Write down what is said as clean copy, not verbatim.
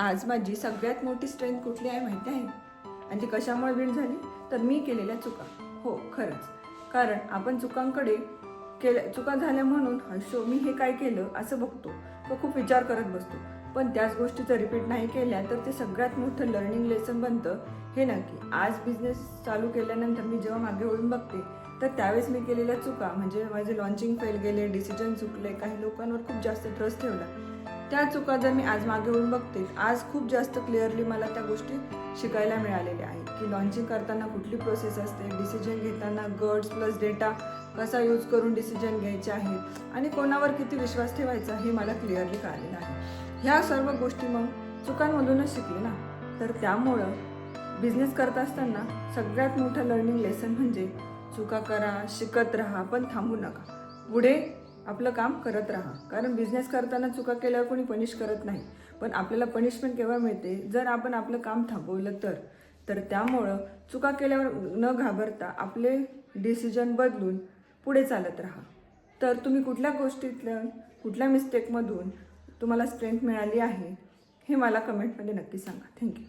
आज माझी सगळ्यात मोठी स्ट्रेंथ कुठली आहे माहिती आहे? आणि ती कशामुळे बिल्ड झाली? तर मी केलेल्या चुका. हो, खरंच. कारण आपण चुका झाल्या म्हणून हशो मी हे काय केलं असं बघतो तो खूप विचार करत बसतो. पण त्याच गोष्टीचं रिपीट नाही केल्या तर ते सगळ्यात मोठं लर्निंग लेसन बनतं. हे नक्की. आज बिझनेस चालू केल्यानंतर मी जेव्हा मागे वळून बघते तर त्यावेळेस मी केलेल्या चुका म्हणजे माझे लॉन्चिंग फेल गेले, डिसिजन चुकले, काही लोकांवर खूप जास्त ट्रस्ट ठेवला. त्या चुका जर मी आज मागे वळून बघते, आज खूप जास्त क्लिअरली मला त्या गोष्टी शिकायला मिळालेल्या आहेत की लॉन्चिंग करताना कुठली प्रोसेस असते, डिसिजन घेताना गट्स प्लस डेटा कसा यूज करून डिसिजन घ्यायचे आहेत आणि कोणावर किती विश्वास ठेवायचा हे मला क्लिअरली कळालेलं आहे. ह्या सर्व गोष्टी मग चुकांमधूनच शिकले ना. तर त्यामुळं बिझनेस करत असताना सगळ्यात मोठं लर्निंग लेसन म्हणजे चुका करा, शिकत राहा, पण थांबू नका. पुढे आपलं काम करत राहा. कारण बिझनेस करताना चुका केल्यावर कोणी पनिश करत नाही, पण आपल्याला पनिशमेंट केव्हा मिळते? जर आपण आपलं काम थांबवलं तर त्यामुळं चुका केल्यावर न घाबरता आपले डिसिजन बदलून पुढे चालत राहा. तर तुम्ही कुठल्या गोष्टीतल्या कुठल्या मिस्टेकमधून तुम्हाला स्ट्रेंथ मिळाली आहे हे मला कमेंटमध्ये नक्की सांगा. थँक्यू.